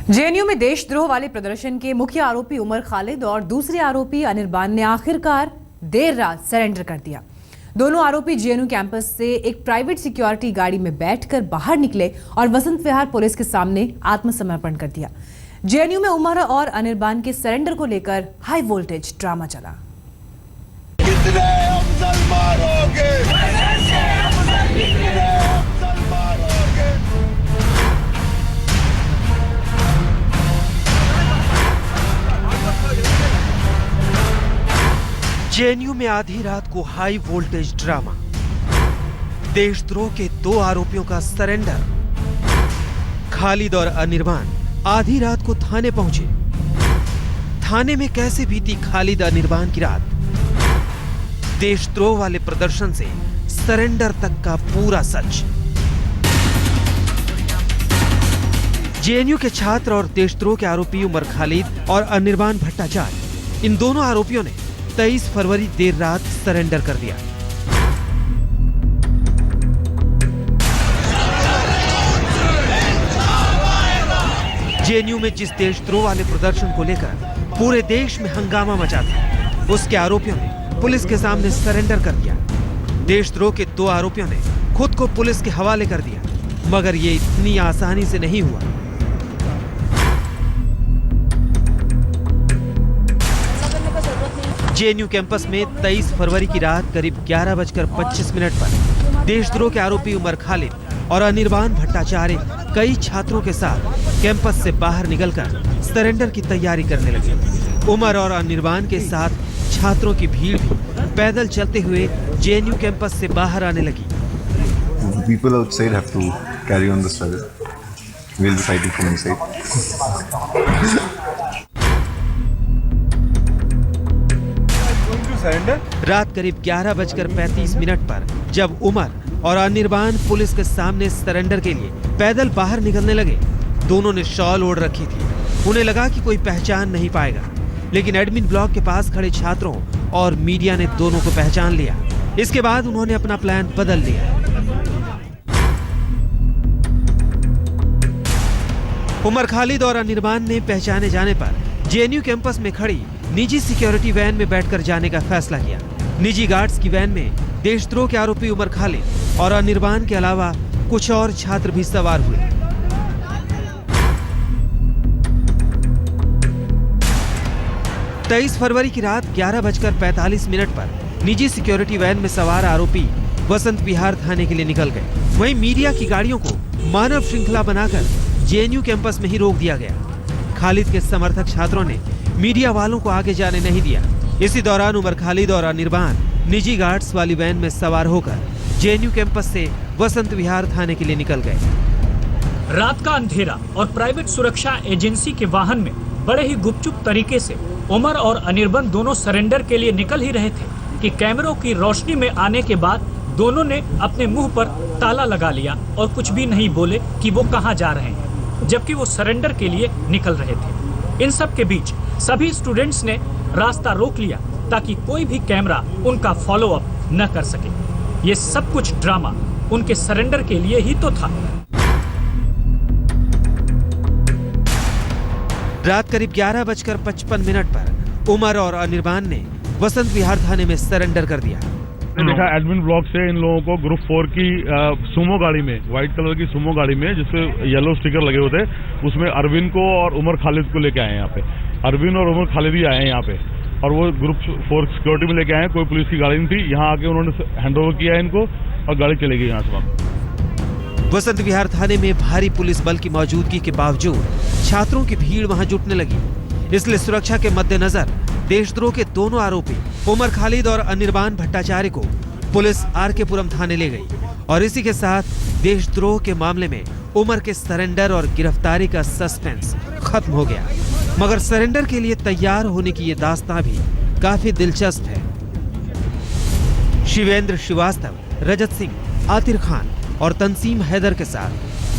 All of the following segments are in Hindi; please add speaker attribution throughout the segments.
Speaker 1: जेएनयू में देशद्रोह वाले प्रदर्शन के मुख्य आरोपी उमर खालिद और दूसरे आरोपी अनिर्बान ने आखिरकार देर रात सरेंडर कर दिया। दोनों आरोपी जेएनयू कैंपस से एक प्राइवेट सिक्योरिटी गाड़ी में बैठकर बाहर निकले और वसंत विहार पुलिस के सामने आत्मसमर्पण कर दिया। जेएनयू में उमर और अनिर्बान के सरेंडर को लेकर हाई वोल्टेज ड्रामा चला।
Speaker 2: जेएनयू में आधी रात को हाई वोल्टेज ड्रामा, देशद्रोह के दो आरोपियों का सरेंडर। खालिद और अनिर्बान आधी रात को थाने पहुंचे। थाने में कैसे बीती खालिद अनिर्बान की रात, देशद्रोह वाले प्रदर्शन से सरेंडर तक का पूरा सच। जेएनयू के छात्र और देशद्रोह के आरोपी उमर खालिद और अनिर्बान भट्टाचार्य, इन दोनों आरोपियों ने 23 फरवरी देर रात सरेंडर कर दिया। जेएनयू में जिस देशद्रोह वाले प्रदर्शन को लेकर पूरे देश में हंगामा मचा था, उसके आरोपियों ने पुलिस के सामने सरेंडर कर दिया। देशद्रोह के दो आरोपियों ने खुद को पुलिस के हवाले कर दिया, मगर ये इतनी आसानी से नहीं हुआ। जेएनयू कैंपस में 23 फरवरी की रात करीब 11:25 पर देशद्रोह के आरोपी उमर खालिद और अनिर्बान भट्टाचार्य कई छात्रों के साथ कैंपस से बाहर निकलकर सरेंडर की तैयारी करने लगे। उमर और अनिर्बान के साथ छात्रों की भीड़ भी पैदल चलते हुए जेएनयू कैंपस से बाहर आने लगी।
Speaker 3: People outside have to carry on the struggle. We'll be fighting from inside.
Speaker 2: रात करीब 11:35 पर जब उमर और अनिर्बान पुलिस के सामने सरेंडर के लिए पैदल बाहर निकलने लगे, दोनों ने शॉल ओढ़ रखी थी। उन्हें लगा कि कोई पहचान नहीं पाएगा, लेकिन एडमिन ब्लॉक के पास खड़े छात्रों और मीडिया ने दोनों को पहचान लिया। इसके बाद उन्होंने अपना प्लान बदल लिया। उमर खालिद और अनिर्बान ने पहचाने जाने पर जेएनयू कैंपस में खड़ी निजी सिक्योरिटी वैन में बैठकर जाने का फैसला किया। निजी गार्ड्स की वैन में देशद्रोह के आरोपी उमर खालिद और अनिर्बान के अलावा कुछ और छात्र भी सवार हुए। तेईस फरवरी की रात 11:45 पर निजी सिक्योरिटी वैन में सवार आरोपी वसंत विहार थाने के लिए निकल गए। वहीं मीडिया की गाड़ियों को मानव श्रृंखला बनाकर जेएनयू कैंपस में ही रोक दिया गया। खालिद के समर्थक छात्रों ने मीडिया वालों को आगे जाने नहीं दिया। इसी दौरान उमर खालिद और अनिर्बान निजी गार्ड्स वाली वैन में सवार होकर जेएनयू कैंपस से वसंत विहार थाने के लिए निकल गए।
Speaker 4: रात का अंधेरा और प्राइवेट सुरक्षा एजेंसी के वाहन में बड़े ही गुपचुप तरीके से उमर और अनिर्बान दोनों सरेंडर के लिए निकल ही रहे थे कि कैमरों की रोशनी में आने के बाद दोनों ने अपने मुंह पर ताला लगा लिया और कुछ भी नहीं बोले कि वो कहां जा रहे हैं, जबकि वो सरेंडर के लिए निकल रहे थे। इन सब के बीच सभी स्टूडेंट्स ने रास्ता रोक लिया ताकि कोई भी कैमरा उनका फॉलो अप न कर सके। ये सब कुछ ड्रामा उनके सरेंडर के लिए ही तो था।
Speaker 2: रात करीब 11:55 पर उमर और अनिर्बान ने वसंत विहार थाने में सरेंडर कर दिया।
Speaker 5: देखा एडमिन ब्लॉक से इन लोगों को ग्रुप 4 की सुमो गाड़ी में, व्हाइट कलर की सुमो गाड़ी में जिसपे येलो स्टिकर लगे हुए थे, उसमें अरविंद को और उमर खालिद को लेके आए हैं यहाँ पे। अरविंद और उमर खालिद ही आए हैं यहाँ पे और वो ग्रुप 4 सिक्योरिटी में लेके आए हैं। कोई पुलिस की गाड़ी नहीं थी। यहाँ आके उन्होंने हैंड ओवर किया है इनको और गाड़ी चली गई यहाँ से।
Speaker 2: वसंत विहार थाने में भारी पुलिस बल की मौजूदगी के बावजूद छात्रों की भीड़ वहां जुटने लगी। इसलिए सुरक्षा के मद्देनजर देशद्रोह के दोनों आरोपी उमर खालिद और अनिर्बान भट्टाचार्य को पुलिस आरकेपुरम थाने ले गई और इसी के साथ देशद्रोह के मामले में उमर के सरेंडर और गिरफ्तारी का सस्पेंस खत्म हो गया। मगर सरेंडर के लिए तैयार होने की ये दास्तां भी काफी दिलचस्प है। शिवेंद्र श्रीवास्तव, रजत सिंह, आतिर खान और तंसीम हैदर के साथ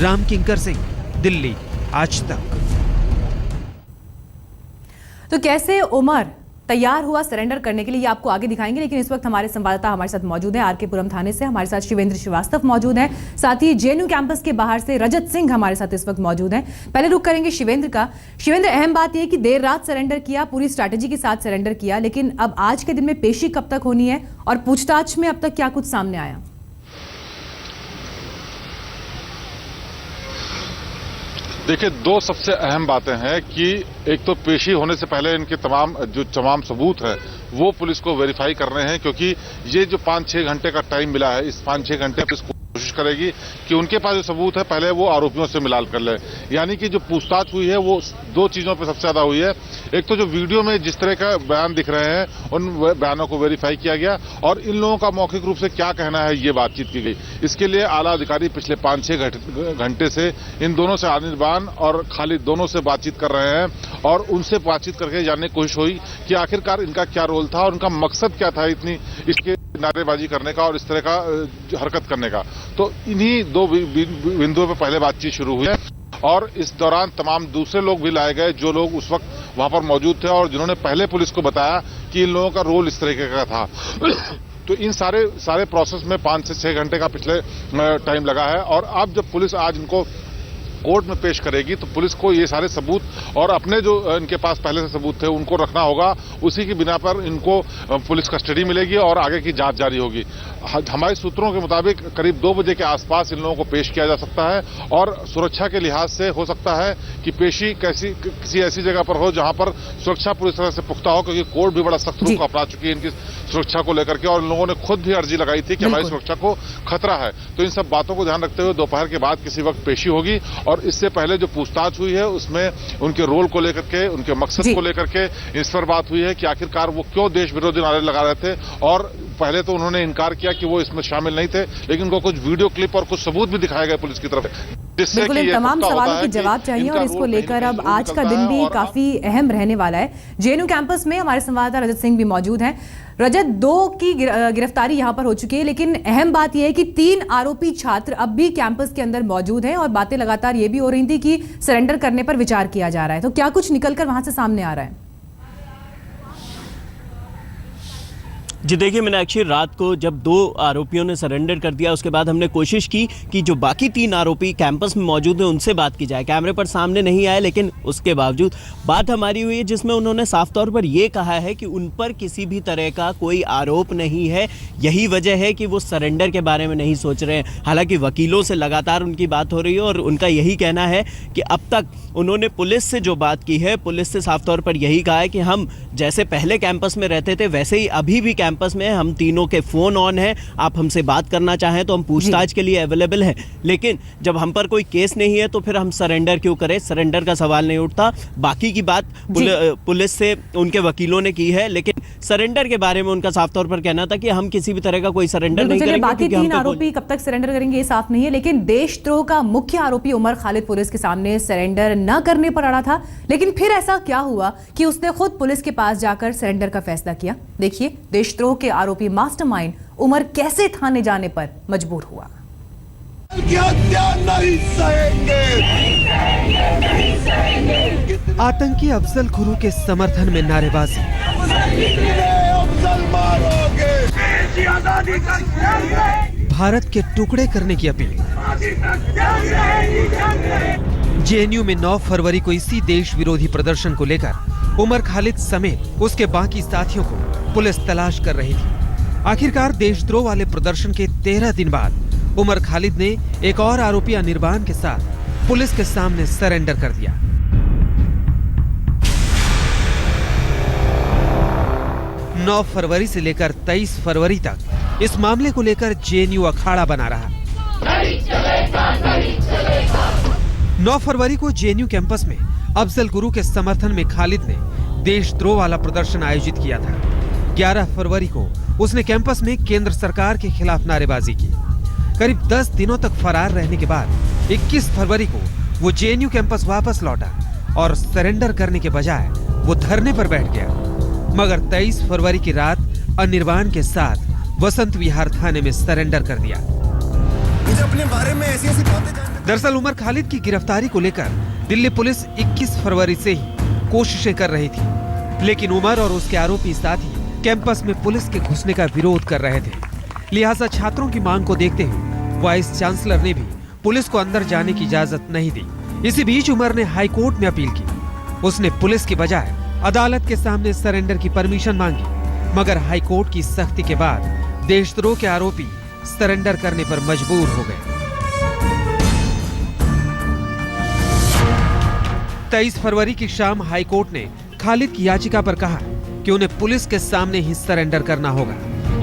Speaker 2: राम किंकर सिंह, दिल्ली, आज तक।
Speaker 1: तो कैसे उमर तैयार हुआ सरेंडर करने के लिए, ये आपको आगे दिखाएंगे। लेकिन इस वक्त हमारे संवाददाता हमारे साथ मौजूद है आर.के. पुरम थाने से, हमारे साथ शिवेंद्र श्रीवास्तव मौजूद हैं, साथ ही जेएनयू कैंपस के बाहर से रजत सिंह हमारे साथ इस वक्त मौजूद हैं। पहले रुक करेंगे शिवेंद्र का। शिवेंद्र, अहम बात यह कि देर रात सरेंडर किया, पूरी स्ट्रैटेजी के साथ सरेंडर किया, लेकिन अब आज के दिन में पेशी कब तक होनी है और पूछताछ में अब तक क्या कुछ सामने आया?
Speaker 6: देखिए, दो सबसे अहम बातें हैं कि एक तो पेशी होने से पहले इनके तमाम सबूत है वो पुलिस को वेरीफाई कर रहे हैं, क्योंकि ये जो 5-6 घंटे का टाइम मिला है, इस 5-6 घंटे पुलिस कोशिश करेगी कि उनके पास जो सबूत है पहले वो आरोपियों से मिलान कर ले। यानी कि जो पूछताछ हुई है वो दो चीजों पे सबसे ज्यादा हुई है। एक तो जो वीडियो में जिस तरह का बयान दिख रहे हैं उन बयानों को वेरीफाई किया गया और इन लोगों का मौखिक रूप से क्या कहना है ये बातचीत की गई। इसके लिए आला अधिकारी पिछले 5-6 घंटे से इन दोनों से, अनिर्बान और खालिद दोनों से बातचीत कर रहे हैं और उनसे बातचीत करके जानने की कोशिश हुई कि आखिरकार इनका क्या रोल था और उनका मकसद क्या था इतनी इसके नारेबाजी करने का और इस तरह का हरकत करने का। तो इन्हीं दो बिंदुओं पर पहले बातचीत शुरू हुई है और इस दौरान तमाम दूसरे लोग भी लाए गए जो लोग उस वक्त वहां पर मौजूद थे और जिन्होंने पहले पुलिस को बताया कि इन लोगों का रोल इस तरीके का था। तो इन सारे प्रोसेस में 5 से 6 घंटे का पिछले टाइम लगा है और अब जब पुलिस आज इनको कोर्ट में पेश करेगी तो पुलिस को ये सारे सबूत और अपने जो इनके पास पहले से सबूत थे उनको रखना होगा। उसी की बिना पर इनको पुलिस कस्टडी मिलेगी और आगे की जांच जारी होगी। हमारे सूत्रों के मुताबिक करीब 2 बजे के आसपास इन लोगों को पेश किया जा सकता है और सुरक्षा के लिहाज से हो सकता है कि पेशी किसी ऐसी जगह पर हो जहां पर सुरक्षा पूरी तरह से पुख्ता हो, क्योंकि कोर्ट भी बड़ा सख्त रुख अपना चुकी है इनकी सुरक्षा को लेकर के और इन लोगों ने खुद भी अर्जी लगाई थी कि हमारी सुरक्षा को खतरा है। तो इन सब बातों को ध्यान रखते हुए दोपहर के बाद किसी वक्त पेशी होगी और इससे पहले जो पूछताछ हुई है उसमें उनके रोल को लेकर के, उनके मकसद को लेकर के इस पर बात हुई है कि आखिरकार वो क्यों देश विरोधी नारे लगा रहे थे। और पहले तो उन्होंने इनकार किया कि वो इसमें शामिल नहीं थे, लेकिन उनको कुछ वीडियो क्लिप और कुछ सबूत भी दिखाए गए पुलिस की तरफ, जिससे
Speaker 1: बिल्कुल इन तमाम सवालों के जवाब चाहिए और इसको लेकर अब आज का दिन भी काफी अहम रहने वाला है। जेएनयू कैंपस में हमारे संवाददाता रजत सिंह भी मौजूद हैं। रजत, 2 की गिरफ्तारी यहां पर हो चुकी है, लेकिन अहम बात यह है कि 3 आरोपी छात्र अब भी कैंपस के अंदर मौजूद हैं और बातें लगातार ये भी हो रही थी कि सरेंडर करने पर विचार किया जा रहा है। तो क्या कुछ निकलकर वहां से सामने आ रहा है?
Speaker 7: जी देखिए मीनाक्षी, रात को जब 2 आरोपियों ने सरेंडर कर दिया उसके बाद हमने कोशिश की कि जो बाकी 3 आरोपी कैंपस में मौजूद हैं उनसे बात की जाए। कैमरे पर सामने नहीं आए, लेकिन उसके बावजूद बात हमारी हुई है जिसमें उन्होंने साफ तौर पर यह कहा है कि उन पर किसी भी तरह का कोई आरोप नहीं है। यही वजह है कि वो सरेंडर के बारे में नहीं सोच रहे हैं। हालांकि वकीलों से लगातार उनकी बात हो रही है और उनका यही कहना है कि अब तक उन्होंने पुलिस से जो बात की है, पुलिस से साफ तौर पर यही कहा है कि हम जैसे पहले कैंपस में रहते थे वैसे ही अभी भी कैंपस में हम तीनों के फोन ऑन है, आप हमसे बात करना चाहें तो हम पूछताछ के लिए अवेलेबल हैं, लेकिन जब हम पर कोई केस नहीं है तो फिर हम सरेंडर क्यों करें, सरेंडर का सवाल नहीं उठता। बाकी की बात पुलिस से उनके वकीलों ने की है, लेकिन सरेंडर के बारे में उनका साफ तौर पर कहना था कि हम किसी भी तरह का कोई सरेंडर नहीं करेंगे।
Speaker 1: बाकी 3 आरोपी कब तक सरेंडर करेंगे ये साफ नहीं है, लेकिन देशद्रोह का मुख्य आरोपी उमर खालिद पुलिस के सामने सरेंडर न करने पर अड़ा था। लेकिन फिर ऐसा क्या हुआ कि उसने खुद पुलिस के पास जाकर सरेंडर का फैसला किया? देखिए, देशद्रोह के आरोपी मास्टरमाइंड उमर कैसे थाने जाने पर मजबूर हुआ।
Speaker 2: आतंकी अफजल गुरु के समर्थन में नारेबाजी, भारत के टुकड़े करने की अपील। जेएनयू में 9 फरवरी को इसी देश विरोधी प्रदर्शन को लेकर उमर खालिद समेत उसके बाकी साथियों को पुलिस तलाश कर रही थी। आखिरकार देशद्रोह वाले प्रदर्शन के 13 दिन बाद उमर खालिद ने एक और आरोपी अनिर्बान के साथ पुलिस के सामने सरेंडर कर दिया। – 9 फरवरी से लेकर 23 फरवरी तक इस मामले को लेकर जेएनयू अखाड़ा बना रहा। 9 फरवरी को जेएनयू कैंपस में अफजल गुरु के समर्थन में खालिद ने देशद्रोह वाला प्रदर्शन आयोजित किया था। 11 फरवरी को उसने कैंपस में केंद्र सरकार के खिलाफ नारेबाजी की। करीब 10 दिनों तक फरार रहने के बाद 21 फरवरी को वो जेएनयू कैंपस वापस लौटा और सरेंडर करने के बजाय वो धरने पर बैठ गया। मगर 23 फरवरी की रात अनिर्बान के साथ वसंत विहार थाने में सरेंडर कर दिया।
Speaker 8: मुझे अपने बारे में ऐसी बातें
Speaker 2: दरअसल उमर खालिद की गिरफ्तारी को लेकर दिल्ली पुलिस 21 फरवरी से ही कोशिशें कर रही थी। लेकिन उमर और उसके आरोपी साथी कैंपस में पुलिस के घुसने का विरोध कर रहे थे। लिहाजा छात्रों की मांग को देखते हुए वाइस चांसलर ने भी पुलिस को अंदर जाने की इजाजत नहीं दी। इसी बीच उमर ने हाई कोर्ट में अपील की। उसने पुलिस की बजाय अदालत के सामने सरेंडर की परमिशन मांगी, मगर हाई कोर्ट की सख्ती के बाद देशद्रोह के आरोपी सरेंडर करने पर मजबूर हो गए। 23 फरवरी की शाम हाई कोर्ट ने खालिद की याचिका पर कहा कि उन्हें पुलिस के सामने ही सरेंडर करना होगा।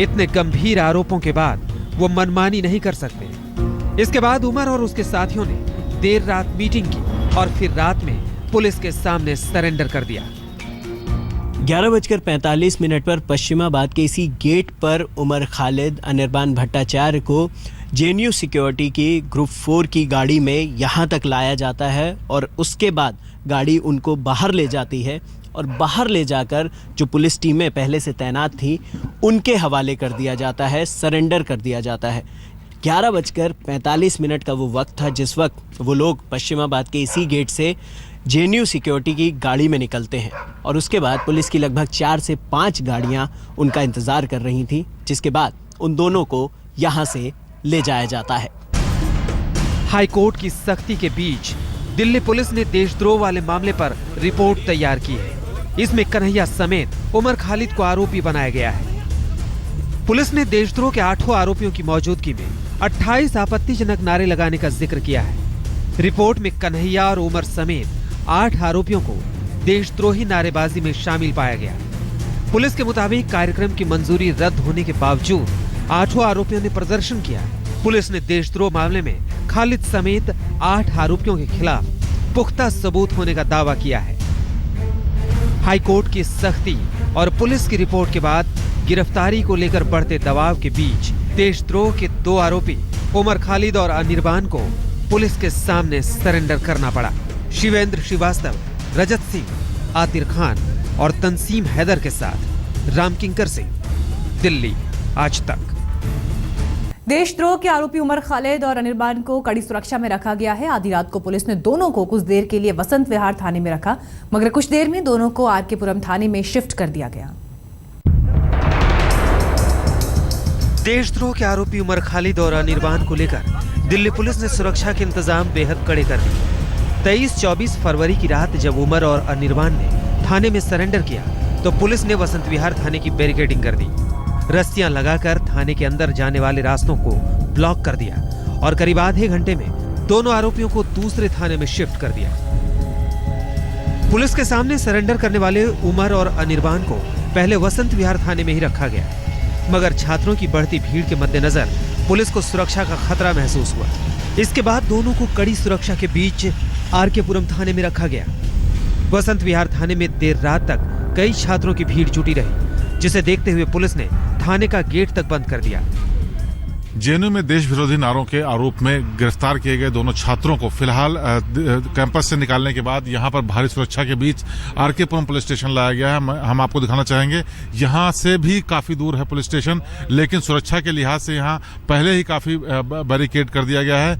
Speaker 2: इतने गंभीर आरोपों के बाद वो मनमानी नहीं कर सकते। इसके बाद उमर और उसके साथियों ने देर रात मीटिंग की और फिर रात में पुलिस के सामने सरेंडर कर दिया।
Speaker 7: 11:45 पर पश्चिमाबाद के इसी गेट पर उमर खालिद, अनिर्बान भट्टाचार्य को जेएनयू सिक्योरिटी की ग्रुप 4 की गाड़ी में यहाँ तक लाया जाता है और उसके बाद गाड़ी उनको बाहर ले जाती है और बाहर ले जाकर जो पुलिस टीमें पहले से तैनात थी उनके हवाले कर दिया जाता है, सरेंडर कर दिया जाता है। 11:45 का वो वक्त था जिस वक्त वो लोग पश्चिमाबाद के इसी गेट से जेएनयू सिक्योरिटी की गाड़ी में निकलते हैं और उसके बाद पुलिस की लगभग 4 से 5 गाड़ियां उनका इंतजार कर रही थी, जिसके बाद उन दोनों को यहां से ले जाया जाता है।
Speaker 2: हाई कोर्ट की सख्ती के बीच दिल्ली पुलिस ने देशद्रोह वाले मामले पर रिपोर्ट तैयार की है। इसमें कन्हैया समेत उमर खालिद को आरोपी बनाया गया है। पुलिस ने देशद्रोह के 8 आरोपियों की मौजूदगी में 28 आपत्तिजनक नारे लगाने का जिक्र किया है। रिपोर्ट में कन्हैया और उमर समेत 8 आरोपियों को देशद्रोही नारेबाजी में शामिल पाया गया। पुलिस के मुताबिक कार्यक्रम की मंजूरी रद्द होने के बावजूद 8 आरोपियों ने प्रदर्शन किया। पुलिस ने देशद्रोह मामले में खालिद समेत 8 आरोपियों के खिलाफ पुख्ता सबूत होने का दावा किया है। हाई कोर्ट की सख्ती और पुलिस की रिपोर्ट के बाद गिरफ्तारी को लेकर बढ़ते दबाव के बीच देशद्रोह के 2 आरोपी उमर खालिद और अनिर्बान को पुलिस के सामने सरेंडर करना पड़ा। शिवेंद्र श्रीवास्तव, रजत सिंह, आतिर खान और तंसीम हैदर के साथ रामकिंकर सिंह, दिल्ली आज तक।
Speaker 1: देशद्रोह के आरोपी उमर खालिद और अनिर्बान को कड़ी सुरक्षा में रखा गया है। आधी रात को पुलिस ने दोनों को कुछ देर के लिए वसंत विहार थाने में रखा, मगर कुछ देर में दोनों को आरके पुरम थाने में शिफ्ट कर दिया गया।
Speaker 2: देशद्रोह के आरोपी उमर खालिद और अनिर्बान को लेकर दिल्ली पुलिस ने सुरक्षा के इंतजाम बेहद कड़े कर दिए। 23-24 फरवरी की रात जब उमर और अनिर्बान ने थाने में सरेंडर किया तो पुलिस ने वसंत विहार थाने की बैरिकेडिंग कर दी। रस्सियां लगाकर थाने के अंदर जाने वाले रास्तों को ब्लॉक कर दिया और करीब आधे घंटे में दोनों आरोपियों को दूसरे थाने में शिफ्ट कर दिया। पुलिस के सामने सरेंडर करने वाले उमर और अनिर्बान को पहले वसंत विहार थाने में ही रखा गया, मगर छात्रों की बढ़ती भीड़ के मद्देनजर पुलिस को सुरक्षा का खतरा महसूस हुआ। इसके बाद दोनों को कड़ी सुरक्षा के बीच आरके पुरम थाने में रखा गया। वसंत विहार थाने में देर रात तक कई छात्रों की भीड़ जुटी रही, जिसे देखते हुए पुलिस ने थाने का गेट तक बंद कर दिया।
Speaker 6: जेएनयू में देश विरोधी नारों के आरोप में गिरफ्तार किए गए दोनों छात्रों को फिलहाल कैंपस से निकालने के बाद यहां पर भारी सुरक्षा के बीच आरके पुरम पुलिस स्टेशन लाया गया है। हम आपको दिखाना चाहेंगे, यहां से भी काफी दूर है पुलिस स्टेशन, लेकिन सुरक्षा के लिहाज से यहां पहले ही काफी बैरिकेड कर दिया गया है।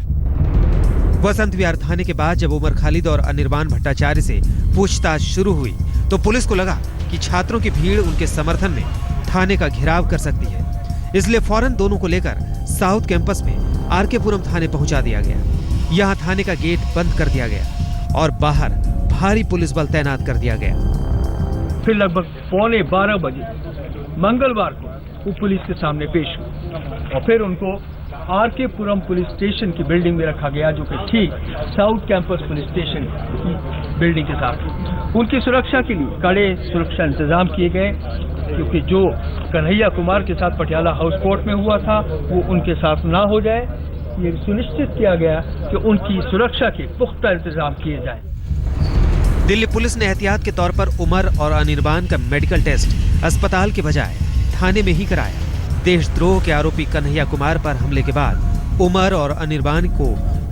Speaker 2: वसंत विहार थाने के बाद जब उमर खालिद और अनिर्बान भट्टाचार्य से पूछताछ शुरू हुई तो पुलिस को लगा कि छात्रों की भीड़ उनके समर्थन में थाने का घेराव कर सकती है, इसलिए फौरन दोनों को लेकर साउथ कैंपस में आरके पुरम थाने पहुंचा दिया गया। यहां थाने का गेट बंद कर दिया गया और बाहर भारी पुलिस बल तैनात कर दिया गया।
Speaker 9: फिर लगभग 11:15 बजे मंगलवार को वो पुलिस के सामने पेश हुए और फिर उनको आरके पुरम पुलिस स्टेशन की बिल्डिंग में रखा गया, जो कि ठीक साउथ कैंपस पुलिस स्टेशन की बिल्डिंग के साथ। उनकी सुरक्षा के लिए कड़े सुरक्षा इंतजाम किए गए, क्योंकि जो कन्हैया कुमार के साथ पटियाला हाउस कोर्ट में हुआ था वो उनके साथ ना हो जाए, ये सुनिश्चित किया गया कि उनकी सुरक्षा के पुख्ता इंतजाम किए जाए।
Speaker 2: दिल्ली पुलिस ने एहतियात के तौर पर उमर और अनिर्बान का मेडिकल टेस्ट अस्पताल के बजाय थाने में ही कराया। देशद्रोह के आरोपी कन्हैया कुमार पर हमले के बाद उमर और अनिर्बान को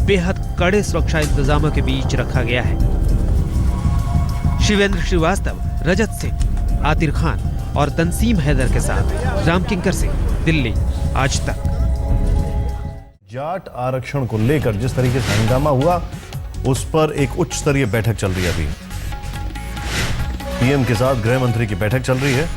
Speaker 2: बेहद कड़े सुरक्षा इंतजामों के बीच रखा गया है। शिवेंद्र श्रीवास्तव, रजत सिंह, आतिर खान और तंसीम हैदर के साथ रामकिंकर सिंह, दिल्ली आज तक।
Speaker 10: जाट आरक्षण को लेकर जिस तरीके से हंगामा हुआ, उस पर एक उच्च स्तरीय बैठक चल रही है अभी। पीएम के साथ गृह मंत्री की बैठक चल रही है।